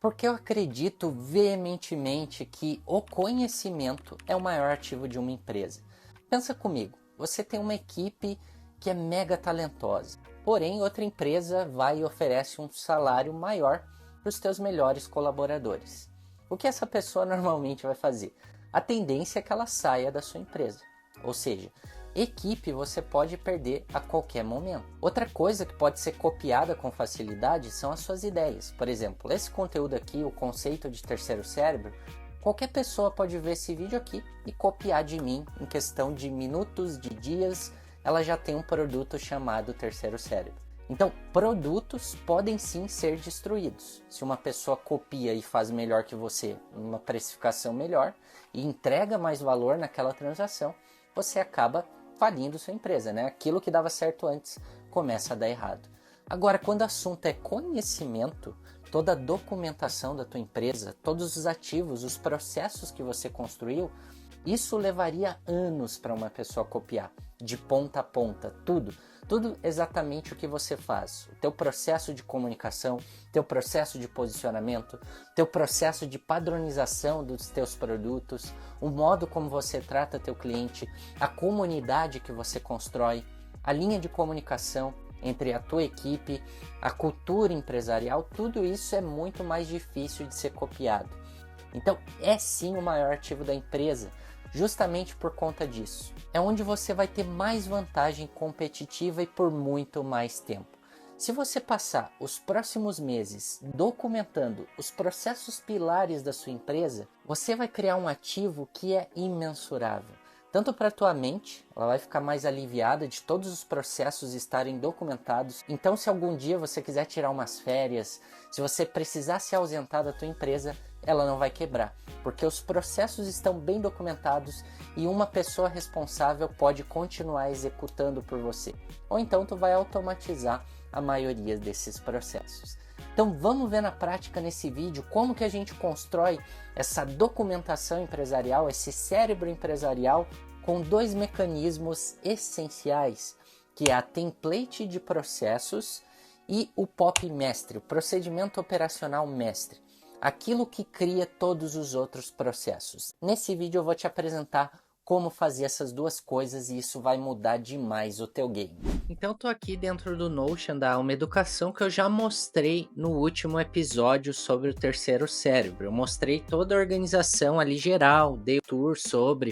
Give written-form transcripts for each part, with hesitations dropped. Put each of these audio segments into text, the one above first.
Porque eu acredito veementemente que o conhecimento é o maior ativo de uma empresa. Pensa comigo, você tem uma equipe que é mega talentosa, porém outra empresa vai e oferece um salário maior para os teus melhores colaboradores. O que essa pessoa normalmente vai fazer? A tendência é que ela saia da sua empresa, ou seja, equipe você pode perder a qualquer momento. Outra coisa que pode ser copiada com facilidade são as suas ideias. Por exemplo, esse conteúdo aqui, o conceito de terceiro cérebro, qualquer pessoa pode ver esse vídeo aqui e copiar de mim em questão de minutos, de dias, ela já tem um produto chamado terceiro cérebro. Então, produtos podem sim ser destruídos. Se uma pessoa copia e faz melhor que você, uma precificação melhor, e entrega mais valor naquela transação, você acaba falindo sua empresa, né? Aquilo que dava certo antes começa a dar errado. Agora, quando o assunto é conhecimento, toda a documentação da tua empresa, todos os ativos, os processos que você construiu, isso levaria anos para uma pessoa copiar, de ponta a ponta, tudo exatamente o que você faz. O teu processo de comunicação, teu processo de posicionamento, teu processo de padronização dos teus produtos, o modo como você trata teu cliente, a comunidade que você constrói, a linha de comunicação entre a tua equipe, a cultura empresarial, tudo isso é muito mais difícil de ser copiado. Então, é sim o maior ativo da empresa, justamente por conta disso. É onde você vai ter mais vantagem competitiva e por muito mais tempo. Se você passar os próximos meses documentando os processos pilares da sua empresa, você vai criar um ativo que é imensurável. Tanto para a tua mente, ela vai ficar mais aliviada de todos os processos estarem documentados. Então, se algum dia você quiser tirar umas férias, se você precisar se ausentar da tua empresa, ela não vai quebrar, porque os processos estão bem documentados e uma pessoa responsável pode continuar executando por você. Ou então tu vai automatizar a maioria desses processos. Então vamos ver na prática nesse vídeo como que a gente constrói essa documentação empresarial, esse cérebro empresarial com dois mecanismos essenciais, que é a template de processos e o POP mestre, o procedimento operacional mestre, aquilo que cria todos os outros processos. Nesse vídeo eu vou te apresentar como fazer essas duas coisas e isso vai mudar demais o teu game. Então eu tô aqui dentro do Notion da Alma Educação, que eu já mostrei no último episódio sobre o terceiro cérebro. Eu mostrei toda a organização ali geral, dei um tour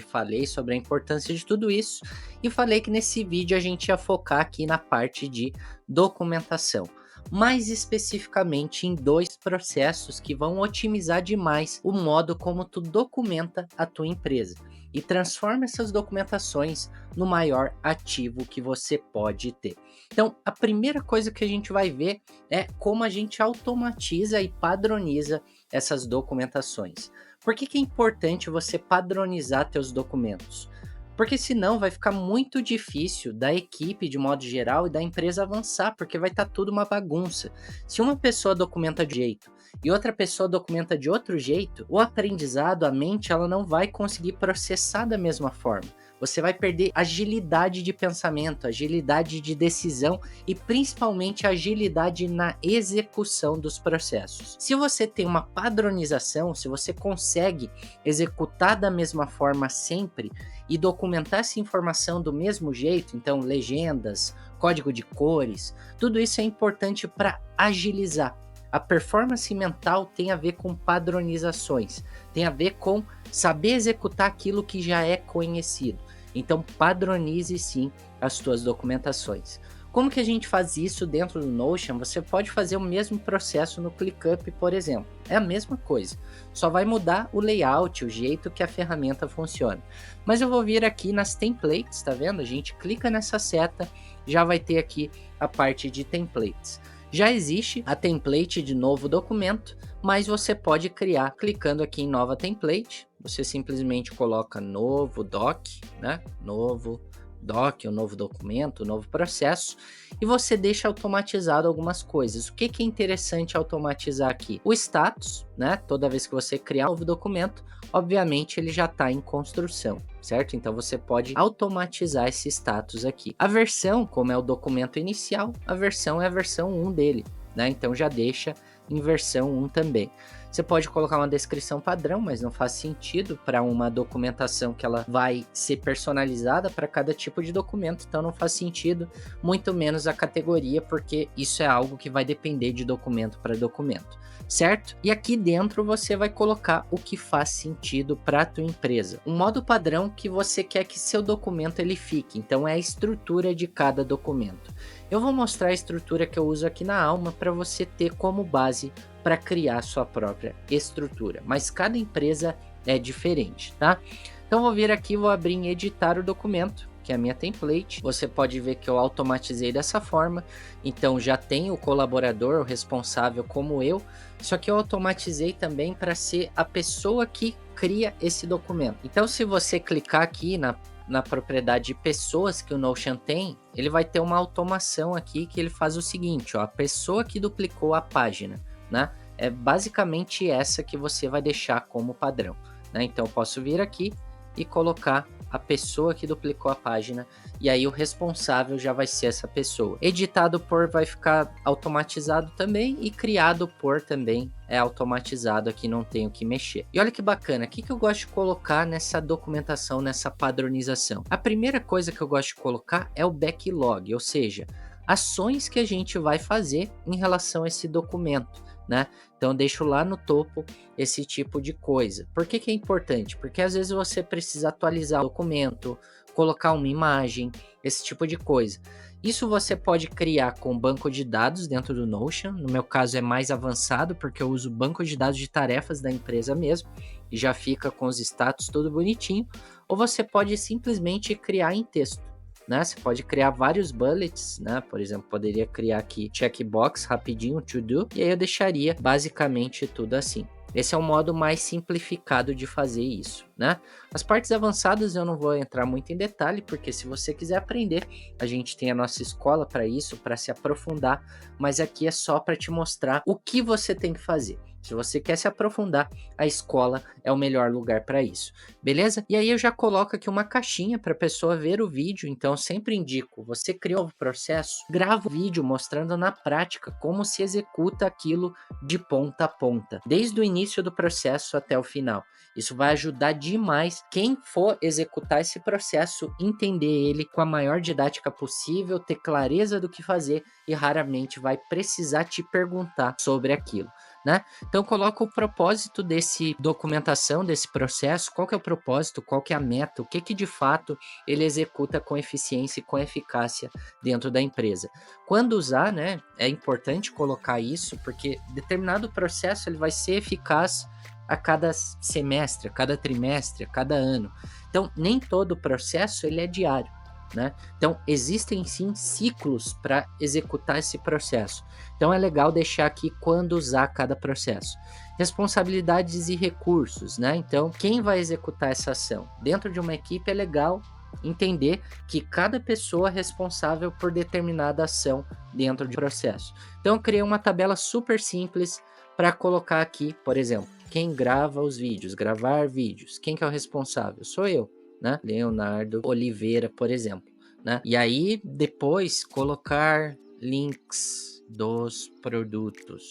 falei sobre a importância de tudo isso e falei que nesse vídeo a gente ia focar aqui na parte de documentação. Mais especificamente em dois processos que vão otimizar demais o modo como tu documenta a tua empresa e transforma essas documentações no maior ativo que você pode ter. Então, a primeira coisa que a gente vai ver é como a gente automatiza e padroniza essas documentações. Por que é importante você padronizar teus documentos? Porque senão vai ficar muito difícil da equipe de modo geral e da empresa avançar, porque vai estar tudo uma bagunça. Se uma pessoa documenta de um jeito e outra pessoa documenta de outro jeito, o aprendizado, a mente, ela não vai conseguir processar da mesma forma. Você vai perder agilidade de pensamento, agilidade de decisão e principalmente agilidade na execução dos processos. Se você tem uma padronização, se você consegue executar da mesma forma sempre e documentar essa informação do mesmo jeito, então legendas, código de cores, tudo isso é importante para agilizar. A performance mental tem a ver com padronizações, tem a ver com saber executar aquilo que já é conhecido. Então padronize sim as tuas documentações. Como que a gente faz isso dentro do Notion? Você pode fazer o mesmo processo no ClickUp, por exemplo. É a mesma coisa, só vai mudar o layout, o jeito que a ferramenta funciona. Mas eu vou vir aqui nas templates, tá vendo? A gente clica nessa seta, já vai ter aqui a parte de templates. Já existe a template de novo documento, mas você pode criar clicando aqui em nova template. Você simplesmente coloca novo doc, né? Novo doc, um novo documento, um novo processo, e você deixa automatizado algumas coisas. O que é interessante automatizar aqui? O status, né? Toda vez que você criar um novo documento, obviamente ele já está em construção, certo? Então você pode automatizar esse status aqui. A versão, como é o documento inicial, a versão é a versão 1 dele, né? Então já deixa em versão 1 também. Você pode colocar uma descrição padrão, mas não faz sentido para uma documentação que ela vai ser personalizada para cada tipo de documento, então não faz sentido, muito menos a categoria, porque isso é algo que vai depender de documento para documento, certo? E aqui dentro você vai colocar o que faz sentido para a tua empresa. Um modo padrão que você quer que seu documento ele fique, então é a estrutura de cada documento. Eu vou mostrar a estrutura que eu uso aqui na Alma para você ter como base para criar sua própria estrutura, mas cada empresa é diferente, tá? Então vou vir aqui, vou abrir em editar o documento, que é a minha template. Você pode ver que eu automatizei dessa forma, então já tem o colaborador, o responsável como eu, só que eu automatizei também para ser a pessoa que cria esse documento. Então se você clicar aqui na propriedade de pessoas que o Notion tem, ele vai ter uma automação aqui que ele faz o seguinte, ó, a pessoa que duplicou a página, né? É basicamente essa que você vai deixar como padrão, né? Então eu posso vir aqui e colocar a pessoa que duplicou a página, e aí o responsável já vai ser essa pessoa. Editado por vai ficar automatizado também, e criado por também é automatizado, aqui não tenho que mexer. E olha que bacana, o que eu gosto de colocar nessa documentação, nessa padronização? A primeira coisa que eu gosto de colocar é o backlog, ou seja, ações que a gente vai fazer em relação a esse documento, né? Então eu deixo lá no topo esse tipo de coisa. Por que é importante? Porque às vezes você precisa atualizar o documento, colocar uma imagem, esse tipo de coisa. Isso você pode criar com banco de dados dentro do Notion. No meu caso é mais avançado porque eu uso banco de dados de tarefas da empresa mesmo e já fica com os status tudo bonitinho. Ou você pode simplesmente criar em texto, né? Você pode criar vários bullets, né? Por exemplo, poderia criar aqui checkbox rapidinho, to do, e aí eu deixaria basicamente tudo assim. Esse é um modo mais simplificado de fazer isso, né? As partes avançadas eu não vou entrar muito em detalhe, porque se você quiser aprender, a gente tem a nossa escola para isso, para se aprofundar, mas aqui é só para te mostrar o que você tem que fazer. Se você quer se aprofundar, a escola é o melhor lugar para isso, beleza? E aí eu já coloco aqui uma caixinha para a pessoa ver o vídeo, então eu sempre indico, você criou o processo, grava o vídeo mostrando na prática como se executa aquilo de ponta a ponta, desde o início do processo até o final. Isso vai ajudar demais quem for executar esse processo, entender ele com a maior didática possível, ter clareza do que fazer e raramente vai precisar te perguntar sobre aquilo, né? Então coloca o propósito desse documentação, desse processo, qual que é o propósito, qual que é a meta, o que de fato ele executa com eficiência e com eficácia dentro da empresa. Quando usar, né, é importante colocar isso, porque determinado processo ele vai ser eficaz a cada semestre, a cada trimestre, a cada ano. Então nem todo processo ele é diário, né? Então existem sim ciclos para executar esse processo. Então é legal deixar aqui quando usar cada processo. Responsabilidades e recursos, né? Então quem vai executar essa ação? Dentro de uma equipe é legal entender que cada pessoa é responsável por determinada ação dentro do processo. Então eu criei uma tabela super simples para colocar aqui, por exemplo, quem grava os vídeos, gravar vídeos, quem que é o responsável? Sou eu, né? Leonardo Oliveira, por exemplo, né? E aí depois colocar links dos produtos.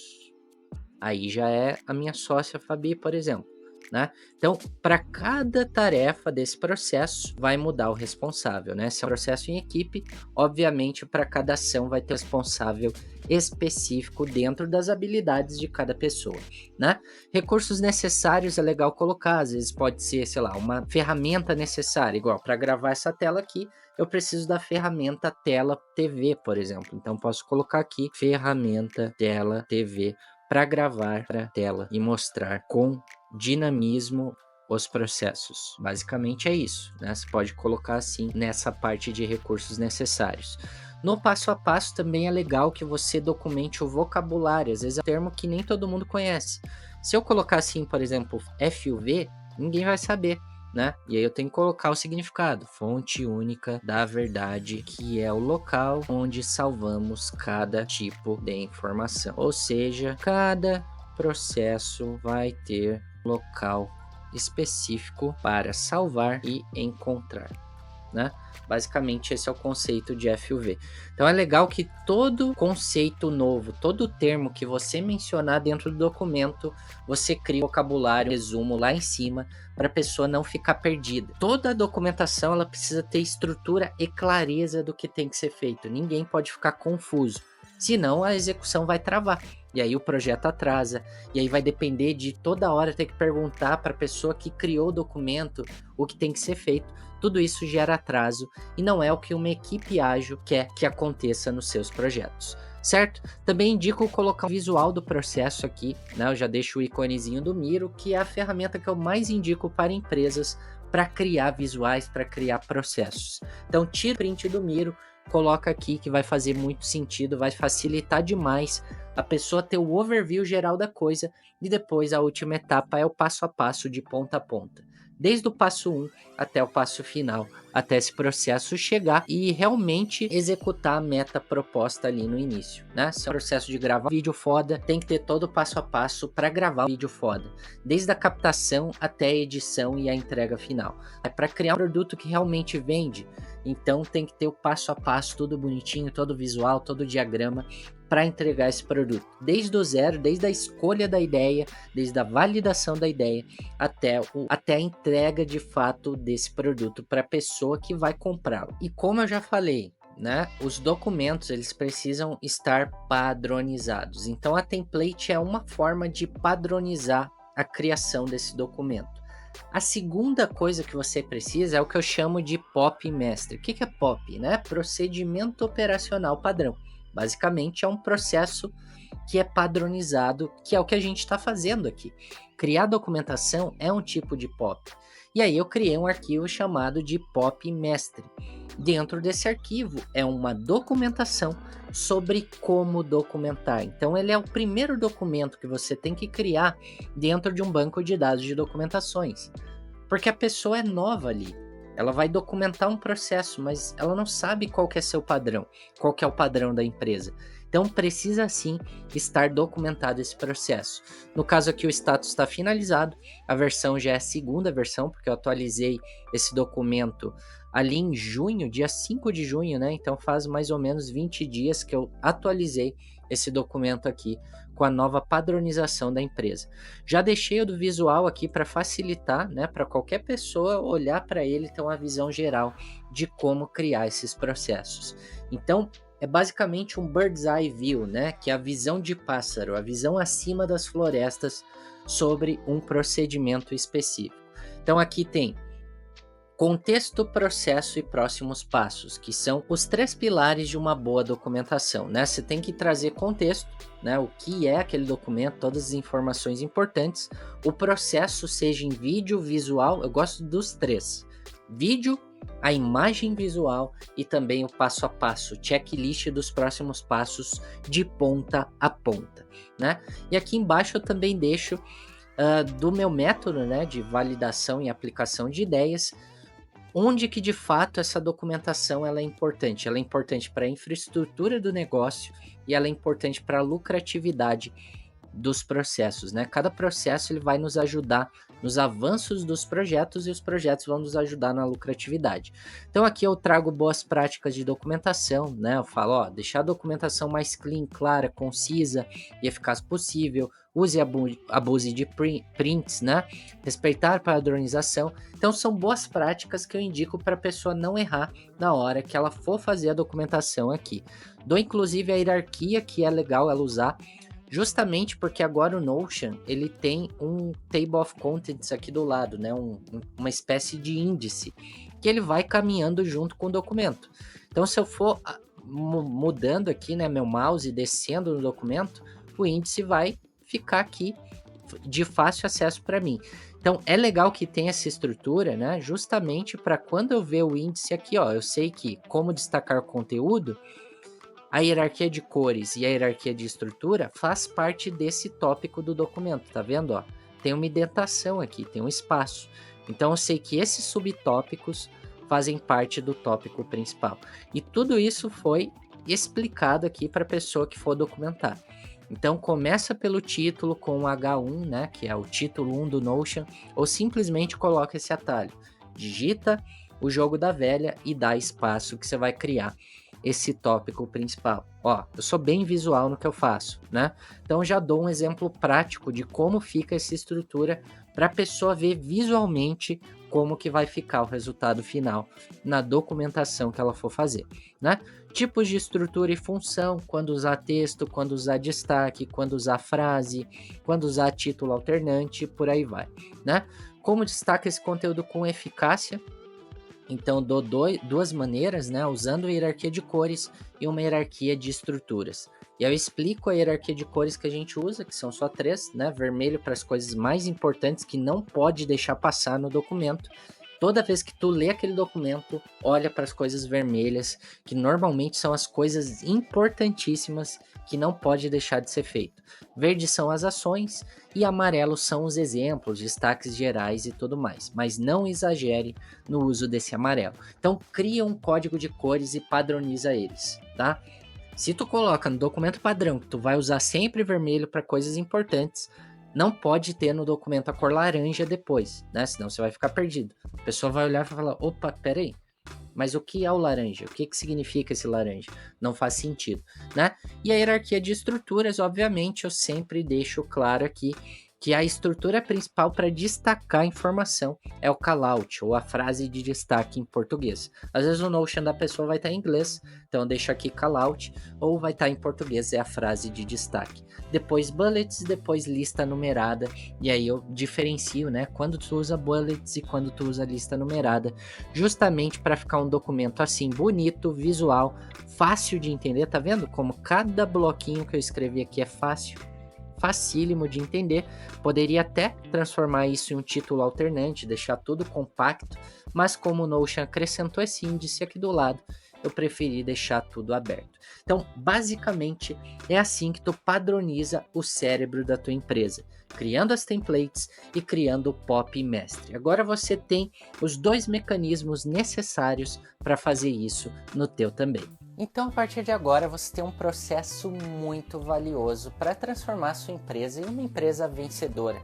Aí já é a minha sócia Fabi, por exemplo, né? Então, para cada tarefa desse processo vai mudar o responsável, né? Se é um processo em equipe, obviamente para cada ação vai ter um responsável específico dentro das habilidades de cada pessoa, né? Recursos necessários é legal colocar, às vezes pode ser, sei lá, uma ferramenta necessária, igual para gravar essa tela aqui, eu preciso da ferramenta tela TV, por exemplo. Então posso colocar aqui ferramenta tela TV para gravar para tela e mostrar com dinamismo os processos. Basicamente é isso, né? Você pode colocar assim nessa parte de recursos necessários. No passo a passo também é legal que você documente o vocabulário, às vezes é um termo que nem todo mundo conhece. Se eu colocar assim, por exemplo, FUV, ninguém vai saber, né? E aí eu tenho que colocar o significado, fonte única da verdade, que é o local onde salvamos cada tipo de informação. Ou seja, cada processo vai ter local específico para salvar e encontrar. né? Basicamente esse é o conceito de FUV. Então é legal que todo conceito novo, todo termo que você mencionar dentro do documento, você cria um vocabulário, resumo lá em cima, para a pessoa não ficar perdida. Toda a documentação ela precisa ter estrutura e clareza do que tem que ser feito. Ninguém pode ficar confuso, senão a execução vai travar. E aí o projeto atrasa, e aí vai depender de toda hora ter que perguntar para a pessoa que criou o documento o que tem que ser feito. Tudo isso gera atraso e não é o que uma equipe ágil quer que aconteça nos seus projetos, certo? Também indico colocar o visual do processo aqui, né? Eu já deixo o iconezinho do Miro, que é a ferramenta que eu mais indico para empresas para criar visuais, para criar processos. Então tira o print do Miro, coloca aqui que vai fazer muito sentido, vai facilitar demais a pessoa ter o overview geral da coisa e depois a última etapa é o passo a passo de ponta a ponta. Desde o passo 1 até o passo final, até esse processo chegar e realmente executar a meta proposta ali no início, né? Se é um processo de gravar um vídeo foda, tem que ter todo o passo a passo para gravar um vídeo foda, desde a captação até a edição e a entrega final. É para criar um produto que realmente vende, então tem que ter o passo a passo, tudo bonitinho, todo visual, todo diagrama, para entregar esse produto, desde o zero, desde a escolha da ideia, desde a validação da ideia, até a entrega de fato desse produto para a pessoa que vai comprá-lo. E como eu já falei, né, os documentos eles precisam estar padronizados. Então a template é uma forma de padronizar a criação desse documento. A segunda coisa que você precisa é o que eu chamo de POP Mestre. O que é POP? Né? Procedimento Operacional Padrão. Basicamente é um processo que é padronizado, que é o que a gente está fazendo aqui. Criar documentação é um tipo de POP. E aí eu criei um arquivo chamado de POP Mestre. Dentro desse arquivo é uma documentação sobre como documentar. Então ele é o primeiro documento que você tem que criar dentro de um banco de dados de documentações. Porque a pessoa é nova ali. Ela vai documentar um processo, mas ela não sabe qual que é seu padrão, qual que é o padrão da empresa. Então precisa sim estar documentado esse processo. No caso aqui o status está finalizado, a versão já é a segunda versão, porque eu atualizei esse documento ali em junho, dia 5 de junho, né? Então faz mais ou menos 20 dias que eu atualizei esse documento aqui com a nova padronização da empresa. Já deixei o do visual aqui para facilitar, né, para qualquer pessoa olhar para ele e ter uma visão geral de como criar esses processos. Então, é basicamente um bird's eye view, né, que é a visão de pássaro, a visão acima das florestas sobre um procedimento específico. Então, aqui tem contexto, processo e próximos passos, que são os 3 pilares de uma boa documentação, né? Você tem que trazer contexto, né? O que é aquele documento, todas as informações importantes, o processo, seja em vídeo, visual, eu gosto dos 3. Vídeo, a imagem visual e também o passo a passo, checklist dos próximos passos de ponta a ponta, né? E aqui embaixo eu também deixo do meu método, né, de validação e aplicação de ideias, onde que de fato essa documentação ela é importante. Ela é importante para a infraestrutura do negócio e ela é importante para a lucratividade dos processos, né? Cada processo ele vai nos ajudar nos avanços dos projetos e os projetos vão nos ajudar na lucratividade. Então aqui eu trago boas práticas de documentação, né? Eu falo, ó, deixar a documentação mais clean, clara, concisa e eficaz possível. Use abuse de prints, né? Respeitar a padronização. Então são boas práticas que eu indico para a pessoa não errar na hora que ela for fazer a documentação aqui. Dou inclusive a hierarquia que é legal ela usar, justamente porque agora o Notion ele tem um table of contents aqui do lado, né? Uma espécie de índice que ele vai caminhando junto com o documento. Então se eu for mudando aqui, né, meu mouse descendo no documento, o índice vai ficar aqui de fácil acesso para mim. Então é legal que tenha essa estrutura, né? Justamente para quando eu ver o índice aqui, ó, eu sei que como destacar o conteúdo, a hierarquia de cores e a hierarquia de estrutura faz parte desse tópico do documento, tá vendo? Ó? Tem uma indentação aqui, tem um espaço. Então eu sei que esses subtópicos fazem parte do tópico principal. E tudo isso foi explicado aqui para a pessoa que for documentar. Então começa pelo título com o H1, né, que é o título 1 do Notion, ou simplesmente coloca esse atalho. Digita o jogo da velha e dar espaço que você vai criar esse tópico principal. Ó, eu sou bem visual no que eu faço, né? Então já dou um exemplo prático de como fica essa estrutura para a pessoa ver visualmente como que vai ficar o resultado final na documentação que ela for fazer, né? Tipos de estrutura e função, quando usar texto, quando usar destaque, quando usar frase, quando usar título alternante, por aí vai, né? Como destaca esse conteúdo com eficácia? Então, dou duas maneiras, né? Usando a hierarquia de cores e uma hierarquia de estruturas. E eu explico a hierarquia de cores que a gente usa, que são só 3, né? Vermelho para as coisas mais importantes que não pode deixar passar no documento. Toda vez que tu lê aquele documento, olha para as coisas vermelhas, que normalmente são as coisas importantíssimas que não pode deixar de ser feito. Verde são as ações e amarelo são os exemplos, destaques gerais e tudo mais. Mas não exagere no uso desse amarelo. Então cria um código de cores e padroniza eles, tá? Se tu coloca no documento padrão que tu vai usar sempre vermelho para coisas importantes, não pode ter no documento a cor laranja depois, né? Senão você vai ficar perdido. A pessoa vai olhar e vai falar, opa, peraí, mas o que é o laranja? O que significa esse laranja? Não faz sentido, né? E a hierarquia de estruturas, obviamente, eu sempre deixo claro aqui que a estrutura principal para destacar a informação é o callout, ou a frase de destaque em português. Às vezes o Notion da pessoa vai estar em inglês, então eu deixo aqui callout, ou vai estar em português, é a frase de destaque. Depois bullets, depois lista numerada, e aí eu diferencio, né, quando tu usa bullets e quando tu usa lista numerada, justamente para ficar um documento assim, bonito, visual, fácil de entender, tá vendo como cada bloquinho que eu escrevi aqui é fácil? Facílimo de entender, poderia até transformar isso em um título alternante, deixar tudo compacto, mas como o Notion acrescentou esse índice aqui do lado, eu preferi deixar tudo aberto. Então, basicamente, é assim que tu padroniza o cérebro da tua empresa, criando as templates e criando o POP mestre. Agora você tem os 2 mecanismos necessários para fazer isso no teu também. Então, a partir de agora, você tem um processo muito valioso para transformar a sua empresa em uma empresa vencedora.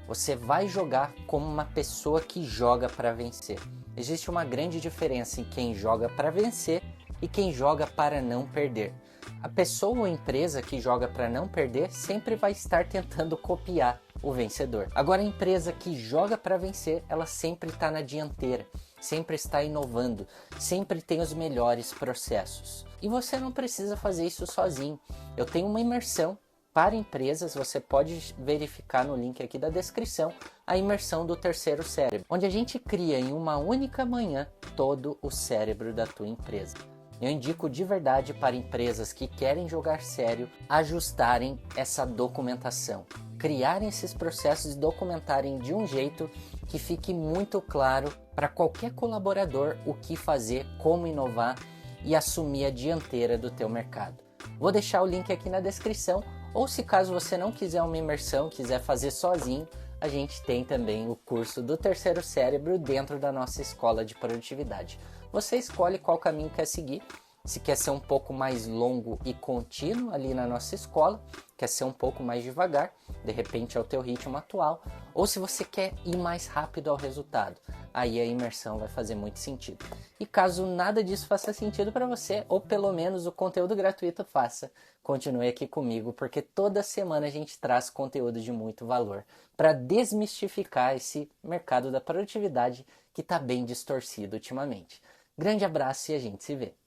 Você vai jogar como uma pessoa que joga para vencer. Existe uma grande diferença em quem joga para vencer e quem joga para não perder. A pessoa ou empresa que joga para não perder sempre vai estar tentando copiar o vencedor. Agora, a empresa que joga para vencer, ela sempre está na dianteira, sempre está inovando, sempre tem os melhores processos. E você não precisa fazer isso sozinho. Eu tenho uma imersão para empresas, você pode verificar no link aqui da descrição, a imersão do terceiro cérebro, onde a gente cria em uma única manhã todo o cérebro da tua empresa. Eu indico de verdade para empresas que querem jogar sério ajustarem essa documentação, criarem esses processos e documentarem de um jeito que fique muito claro para qualquer colaborador o que fazer, como inovar e assumir a dianteira do teu mercado. Vou deixar o link aqui na descrição, ou se caso você não quiser uma imersão, quiser fazer sozinho, a gente tem também o curso do terceiro cérebro dentro da nossa escola de produtividade. Você escolhe qual caminho quer seguir, se quer ser um pouco mais longo e contínuo ali na nossa escola, quer ser um pouco mais devagar, de repente é o teu ritmo atual, ou se você quer ir mais rápido ao resultado, aí a imersão vai fazer muito sentido. E caso nada disso faça sentido para você, ou pelo menos o conteúdo gratuito faça, continue aqui comigo, porque toda semana a gente traz conteúdo de muito valor para desmistificar esse mercado da produtividade que está bem distorcido ultimamente. Grande abraço e a gente se vê.